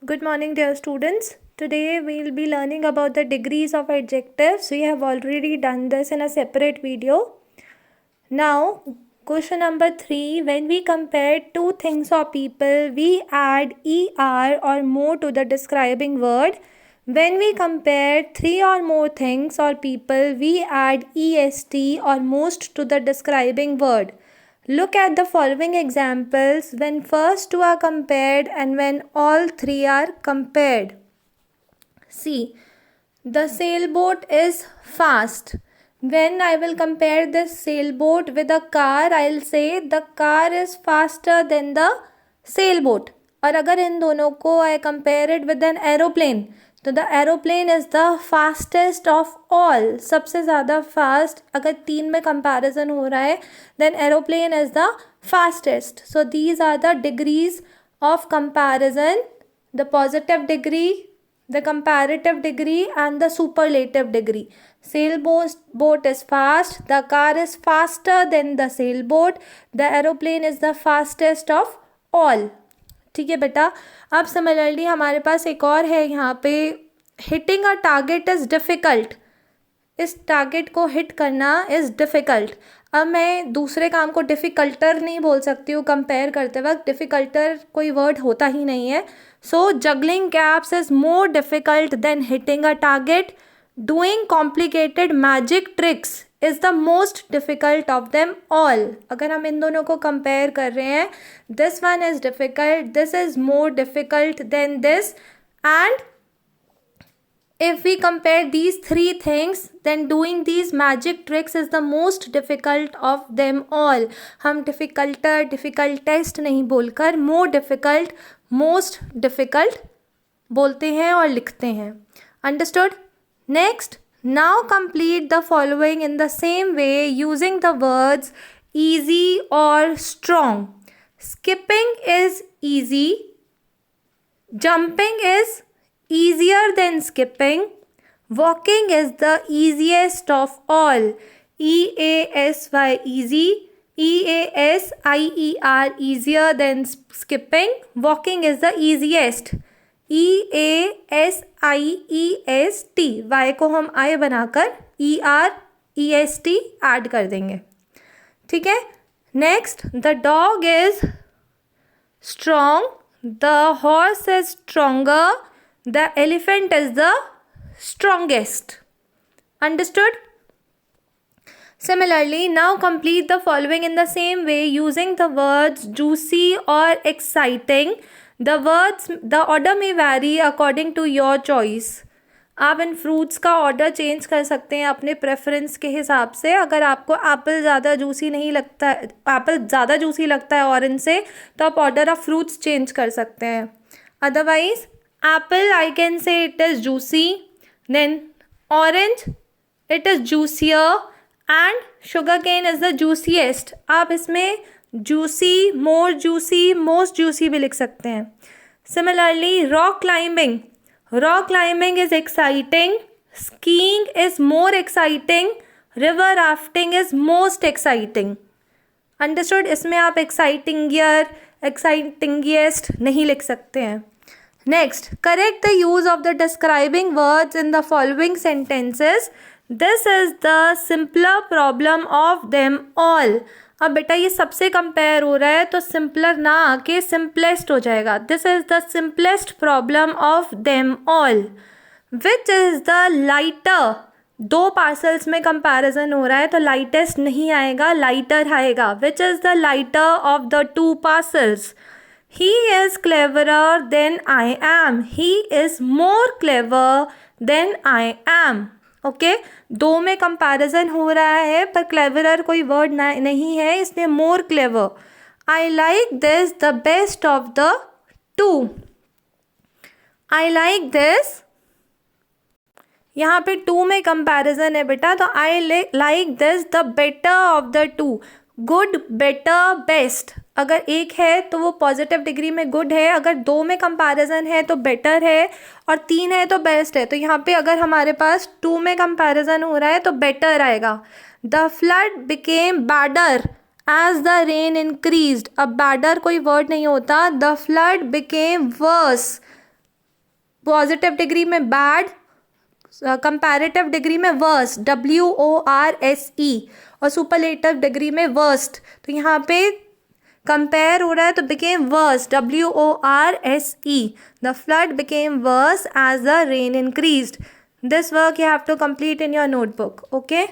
Good morning, dear students. Today we will be learning about the degrees of adjectives. We have already done this in a separate video. Now, question number 3. When we compare two things or people, we add er or more to the describing word. When we compare three or more things or people, we add est or most to the describing word. Look at the following examples when first two are compared and when all three are compared. See, the sailboat is fast. When I will compare this sailboat with a car, I will say the car is faster than the sailboat. और अगर इन दोनों को I compare it with an aeroplane, तो the aeroplane is the fastest of all. सबसे ज़्यादा fast अगर तीन में कंपैरिजन हो रहा है then aeroplane is the fastest. So these are the degrees of comparison, the positive degree, the comparative degree and the superlative degree. Sailboat is fast, the car is faster than the sailboat, the aeroplane is the fastest of all. ठीक है बेटा. अब similarly हमारे पास एक और है यहाँ पे, hitting a target is difficult. इस टारगेट को हिट करना इज़ डिफ़िकल्ट. अब मैं दूसरे काम को डिफ़िकल्टर नहीं बोल सकती हूँ कंपेयर करते वक्त, डिफ़िकल्टर कोई वर्ड होता ही नहीं है. So juggling caps is more difficult than hitting a target. Doing complicated magic tricks is the most difficult of them all. अगर हम इन दोनों को कंपेयर कर रहे हैं, this one is difficult, this is more difficult than this, and if we compare these three things, then doing these magic tricks is the most difficult of them all. हम difficulter, difficultest नहीं बोलकर more difficult, most difficult बोलते हैं और लिखते हैं. Understood? Next, now complete the following in the same way using the words easy or strong. Skipping is easy. Jumping is easier than skipping. Walking is the easiest of all. EASY easy. EASIER easier than skipping. Walking is the easiest. EASIEST. Y को हम I बनाकर EREST add कर देंगे. ठीक है. Next, the dog is strong, the horse is stronger, the elephant is the strongest. Understood? Similarly, now complete the following in the same way using the words juicy or exciting. The order may vary according to your choice. आप इन fruits का order change कर सकते हैं अपने preference के हिसाब से. अगर आपको एप्पल ज़्यादा जूसी नहीं लगता है, एप्पल ज़्यादा जूसी लगता है ऑरेंज से, तो आप ऑर्डर ऑफ फ्रूट्स चेंज कर सकते हैं. Otherwise apple, I can say it is juicy, then orange, it is juicier, and sugarcane is the juiciest. आप इसमें juicy, more juicy, most juicy भी लिख सकते हैं. Similarly, rock climbing is exciting, skiing is more exciting, river rafting is most exciting. Understood? इसमें आप excitingier, excitingest नहीं लिख सकते हैं. Next, correct the use of the describing words in the following sentences. This is the simpler problem of them all. अब बेटा ये सबसे कंपेयर हो रहा है तो सिंपलर ना आके सिंपलेस्ट हो जाएगा. This is the simplest problem of them all. Which is the lighter? दो पार्सल्स में कंपैरिजन हो रहा है तो लाइटेस्ट नहीं आएगा, लाइटर आएगा. Which is the lighter of the two parcels? He is cleverer than I am. He is more clever than I am. Okay, दो में कंपैरिजन हो रहा है पर क्लेवरर कोई वर्ड नहीं है, इसलिए more clever. I like this the best of the two. I like this, यहाँ पे टू में कंपैरिजन है बेटा, तो I like this the better of the two. Good, better, best. अगर एक है तो वो पॉजिटिव डिग्री में गुड है, अगर दो में कंपैरिजन है तो बेटर है, और तीन है तो बेस्ट है. तो यहाँ पे अगर हमारे पास टू में कंपैरिजन हो रहा है तो बेटर आएगा. The flood became badder as the rain increased. अब बैडर कोई वर्ड नहीं होता. The flood became worse positive degree में बैड, कंपैरेटिव डिग्री में वर्स, WORSE, और सुपरलेटिव डिग्री में वर्स्ट। तो यहाँ पे कंपेयर हो रहा है तो became worse, WORSE. The flood became worse as the rain increased. This work you have to complete in your notebook. Okay.